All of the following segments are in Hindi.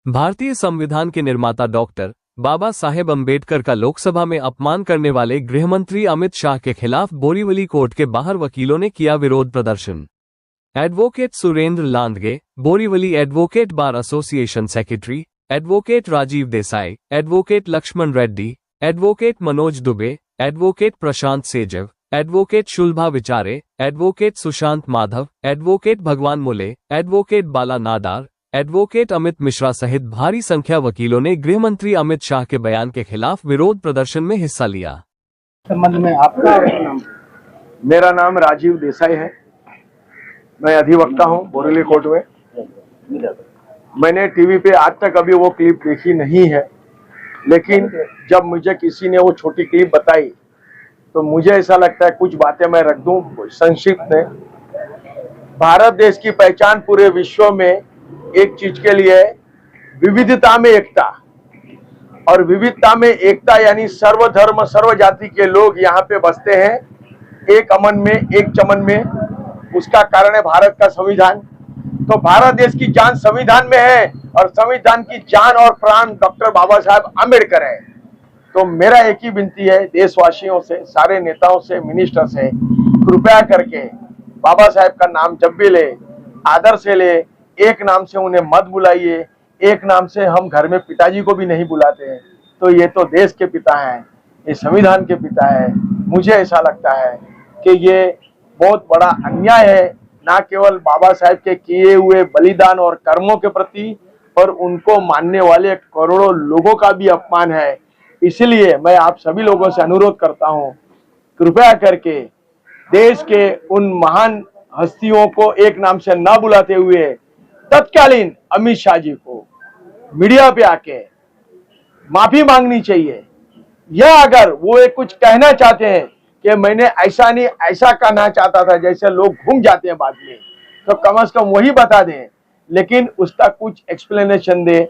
भारतीय संविधान के निर्माता डॉक्टर बाबा साहेब अम्बेडकर का लोकसभा में अपमान करने वाले गृहमंत्री अमित शाह के खिलाफ बोरीवली कोर्ट के बाहर वकीलों ने किया विरोध प्रदर्शन। Advocate Surendra Landge, Borivali advocate bar association secretary, advocate Rajiv Desai, advocate Laxman Reddy, advocate Manoj Dubey, advocate Prashant Sejav, advocate Shulbha Vichare, advocate Sushant Madhav, advocate Bhagwan Mule, advocate Bala Nadar, advocate Amit Mishra सहित भारी संख्या वकीलों ने गृहमंत्री अमित शाह के बयान के खिलाफ विरोध प्रदर्शन में हिस्सा लिया। संबंध में आपका नाम? मेरा नाम राजीव देसाई है। मैं अधिवक्ता हूं बोरीवली कोर्ट में। मैंने टीवी पे आज तक अभी वो क्लिप देखी नहीं है, लेकिन जब मुझे किसी ने वो छोटी क्लिप बताई तो मुझे ऐसा लगता है कुछ बातें मैं रख दूं संक्षिप्त में। भारत देश की पहचान पूरे विश्व में एक चीज के लिए विविधता में एकता, और विविधता में एकता यानी सर्व धर्म सर्व जाति के लोग यहाँ पे बसते हैं एक अमन में, एक चमन में। उसका कारण है भारत का संविधान। तो भारत देश की जान संविधान में है और संविधान की जान और प्राण डॉक्टर बाबा साहब अम्बेडकर है। तो मेरा एक ही विनती है देशवासियों से, सारे नेताओं से, मिनिस्टर से, कृपया करके बाबा साहब का नाम जब भी ले आदर से ले, एक नाम से उन्हें मत बुलाइए। एक नाम से हम घर में पिताजी को भी नहीं बुलाते हैं, तो ये तो देश के पिता हैं, ये संविधान के पिता है। मुझे ऐसा लगता है कि ये बहुत बड़ा अन्याय है, ना केवल बाबा साहब के किए हुए बलिदान और कर्मों के प्रति, पर उनको मानने वाले करोड़ों लोगों का भी अपमान है। इसलिए मैं आप सभी लोगों से अनुरोध करता हूं, कृपया करके देश के उन महान हस्तियों को एक नाम से न बुलाते हुए तत्कालीन अमित शाह जी को मीडिया पे आके माफी मांगनी चाहिए, या अगर वो एक कुछ कहना चाहते हैं कि मैंने ऐसा नहीं ऐसा कहना चाहता था, जैसे लोग घूम जाते हैं बाद में, तो कम से कम वही बता दें, लेकिन उसका कुछ एक्सप्लेनेशन दे।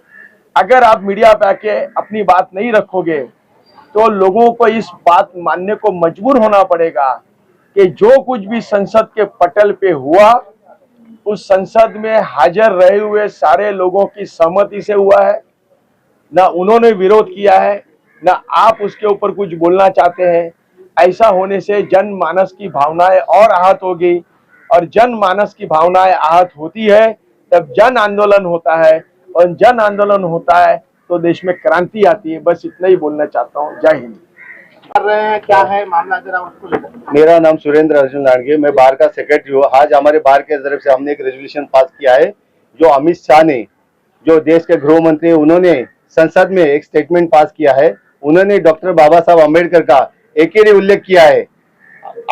अगर आप मीडिया पे आके अपनी बात नहीं रखोगे तो लोगों को इस बात मानने को मजबूर होना पड़ेगा कि जो कुछ भी संसद के पटल पे हुआ उस संसद में हाजिर रहे हुए सारे लोगों की सहमति से हुआ है। ना उन्होंने विरोध किया है, ना आप उसके ऊपर कुछ बोलना चाहते हैं। ऐसा होने से जनमानस की भावनाएं और आहत होगी, और जनमानस की भावनाएं आहत होती है तब जन आंदोलन होता है, और जन आंदोलन होता है तो देश में क्रांति आती है। बस इतना ही बोलना चाहता हूँ। जय हिंद। कर रहे हैं, क्या है मामला, जरा उसको बताइए। मेरा नाम सुरेंद्र अर्जुन लांडगे, मैं बार का सेक्रेटरी हूँ। आज हमारे बार के तरफ से हमने एक रेजोल्यूशन पास किया है, जो अमित शाह ने, जो देश के गृह मंत्री, उन्होंने संसद में एक स्टेटमेंट पास किया है। उन्होंने डॉक्टर बाबा साहब अम्बेडकर का एक ही उल्लेख किया है,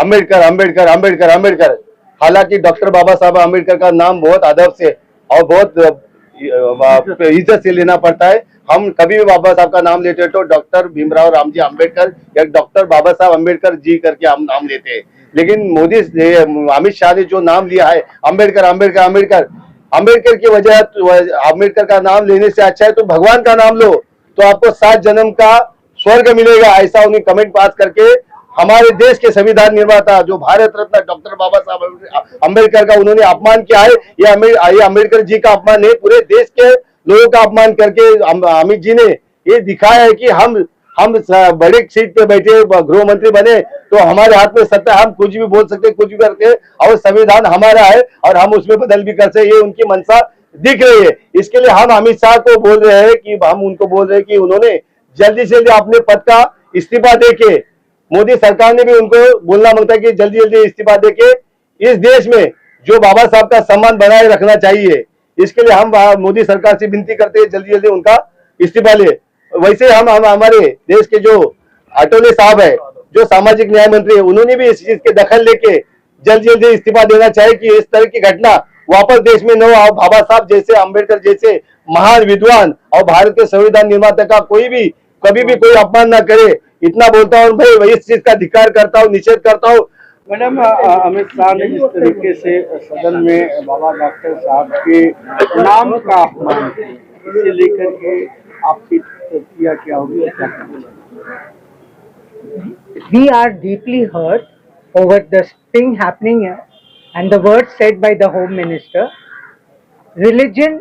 अम्बेडकर अम्बेडकर अम्बेडकर अम्बेडकर। हालांकि डॉक्टर बाबा साहब अम्बेडकर का नाम बहुत अदब से और बहुत इज्जत से लेना पड़ता है। हम कभी भी बाबा साहब का नाम लेते हैं तो डॉक्टर भीमराव रामजी अम्बेडकर या डॉक्टर बाबा साहब अम्बेडकर जी करके हम नाम लेते हैं। लेकिन मोदी अमित शाह ने जो नाम लिया है अम्बेडकर अम्बेडकर अम्बेडकर, अम्बेडकर की वजह अम्बेडकर का नाम लेने से अच्छा है तो भगवान का नाम लो, तो आपको 7 जन्म का स्वर्ग मिलेगा। ऐसा उन्हें कमेंट पास करके हमारे देश के संविधान निर्माता जो भारत रत्न डॉक्टर बाबा साहब अम्बेडकर का उन्होंने अपमान किया है। ये अम्बेडकर जी का अपमान है, पूरे देश के लोगों का अपमान करके अमित जी ने ये दिखाया है कि हम बड़े सीट पे बैठे गृह मंत्री बने तो हमारे हाथ में सत्ता, हम कुछ भी बोल सकते, कुछ भी करते, और संविधान हमारा है और हम उसमें बदल भी कर सकते। ये उनकी मंशा दिख रही है। इसके लिए हम अमित शाह को बोल रहे हैं कि हम उनको बोल रहे हैं कि उन्होंने जल्दी से जल्दी अपने पद का इस्तीफा देके, मोदी सरकार ने भी उनको बोलना मांगता है कि जल्दी जल्दी इस्तीफा देके इस देश में जो बाबा साहब का सम्मान बनाए रखना चाहिए। इसके लिए हम मोदी सरकार से विनती करते हैं जल्दी जल्दी उनका इस्तीफा ले। वैसे हम हमारे देश के जो अटोले साहब है, जो सामाजिक न्याय मंत्री है, उन्होंने भी इस चीज के दखल लेके जल्दी जल्दी इस्तीफा देना चाहिए कि इस तरह की घटना वापस देश में न हो। बाबा साहब जैसे, अम्बेडकर जैसे महान विद्वान और भारत के संविधान निर्माता का कोई भी कभी भी कोई अपमान ना करे, इतना बोलता हूँ भाई। इस चीज का धिक्कार करता हूँ, निषेध करता हूँ। मैडम, अमित शाह ने जिस तरीके से सदन में बाबा डॉक्टर साहब के नाम का अपमान किया, इसे लेकर के आपकी प्रतिक्रिया क्या होगी? We are deeply hurt over the thing happening and the words said by the Home Minister. Religion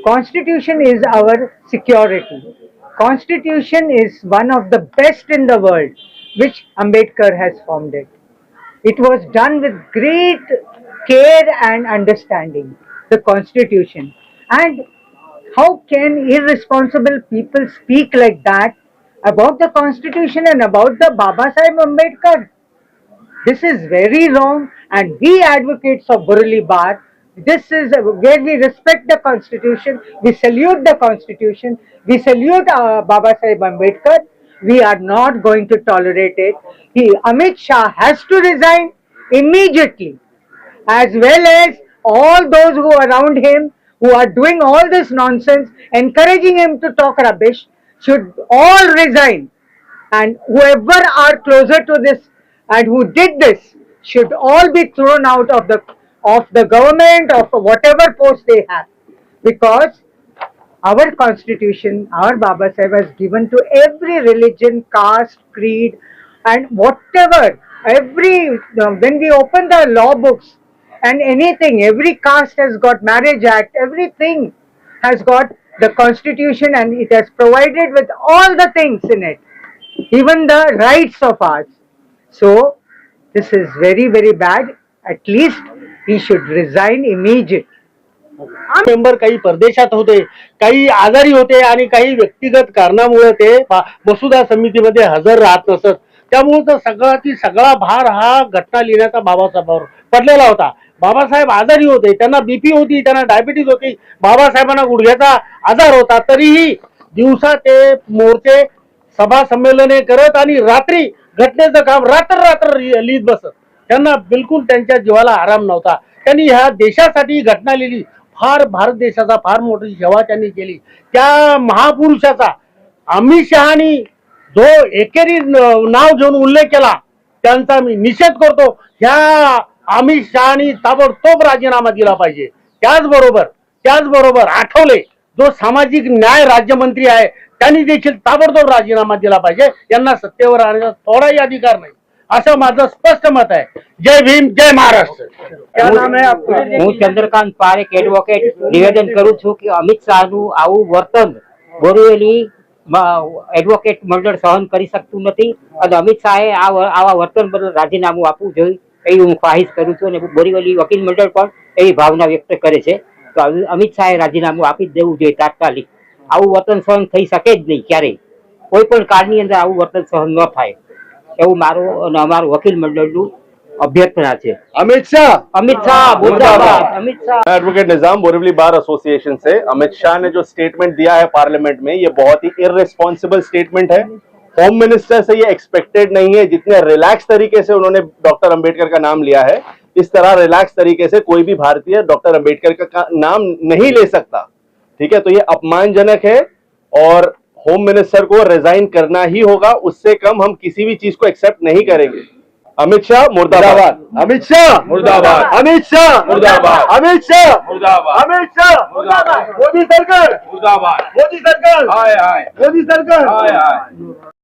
Constitution is our security. Constitution is one of the best in the world, which Ambedkar has formed it. It was done with great care and understanding, the Constitution. And how can irresponsible people speak like that about the Constitution and about the Baba Sahib Ambedkar? This is very wrong, and we advocates of Boroli Bar, this is where we respect the Constitution, we salute the Constitution, we salute Baba Sahib Ambedkar. We are not going to tolerate it. Amit Shah has to resign immediately, as well as all those who are around him who are doing all this nonsense, encouraging him to talk rubbish, should all resign. And whoever are closer to this and who did this should all be thrown out of the government, of whatever post they have, because our constitution, our Baba Sahib has given to every religion, caste, creed, and whatever. When we open the law books and anything, every caste has got marriage act, everything has got the constitution, and it has provided with all the things in it, even the rights of ours. So this is very, very bad. At least he should resign immediately. Member काही परदेशात होते, काही आजारी होते आणि काही व्यक्तिगत कारणामुळे ते मसुदा समितीमध्ये हजर राहत नसत. त्यामुळे तर सगळा भार हा घटना लिहिण्याचा बाबासाहेबांवर पडलेला होता. बाबासाहेब आजारी होते, त्यांना बीपी होती, त्यांना डायबिटीज होती, बाबासाहेबांना गुडघ्याचा आजार होता, तरीही दिवसा ते मोर्चे सभा संमेलने करत आणि रात्री घटनेचं काम रात्र लिहित बसत. त्यांना बिलकुल त्यांच्या जीवाला आराम नव्हता. त्यांनी ह्या देशासाठी घटना लिहिली. भारत देशाचा फार मोठी सेवा त्यांनी केली. त्या महापुरुषाचा अमित शहानी जो एकेरी नाव घेऊन उल्लेख केला, त्यांचा मी निषेध करतो. ह्या अमित शहानी ताबडतोब राजीनामा दिला पाहिजे. त्याचबरोबर आठवले जो सामाजिक न्याय राज्यमंत्री आहे, त्यांनी देखील ताबडतोब राजीनामा दिला पाहिजे. यांना सत्तेवर आणण्याचा थोडाही अधिकार नाही, असं माझं स्पष्ट मत आहे. जय भीम, जय महाराष्ट्र. क्या नाम है आपका? હું ચંદ્રકાંત પારેખ એડવોકેટ નિવેદન કરું છું કે અમિત શાહનું આવું વર્તન બોરીવલી એડવોકેટ મંડળ સહન કરી શકતું નથી અને અમિત શાહે આવા વર્તન બદલ રાજીનામું આપવું જોઈએ એવી હું ખ્વાહિશ કરું છું અને બોરીવલી વકીલ મંડળ પણ એવી ભાવના વ્યક્ત કરે છે. તો અમિત શાહે રાજીનામું આપી જ દેવું જોઈએ તાત્કાલિક. આવું વર્તન સહન થઈ શકે જ નહીં ક્યારેય. કોઈ પણ કાળની અંદર આવું વર્તન સહન ન થાય એવું મારું અને અમારું વકીલ મંડળનું अभ्यर्थना है. अमित शाह मुर्दाबाद. अमित शाह एडवोकेट निजाम, बोरीवली बार एसोसिएशन से। अमित शाह ने जो स्टेटमेंट दिया है पार्लियामेंट में, ये बहुत ही इररिस्पॉन्सिबल स्टेटमेंट है। होम मिनिस्टर से ये एक्सपेक्टेड नहीं है। जितने रिलैक्स तरीके से उन्होंने डॉक्टर अंबेडकर का नाम लिया है, इस तरह रिलैक्स तरीके से कोई भी भारतीय डॉक्टर अंबेडकर का नाम नहीं ले सकता। ठीक है, तो ये अपमानजनक है और होम मिनिस्टर को रिजाइन करना ही होगा। उससे कम हम किसी भी चीज को एक्सेप्ट नहीं करेंगे। अमित शाह मुर्दाबाद, अमित शाह मुर्दाबाद, अमित शाह मुर्दाबाद, अमित शाह मुर्दाबाद, अमित शाह मुर्दाबाद, मोदी सरकार, मुर्दाबाद, मोदी सरकार, हाय हाय, मोदी सरकार। हाय हाय।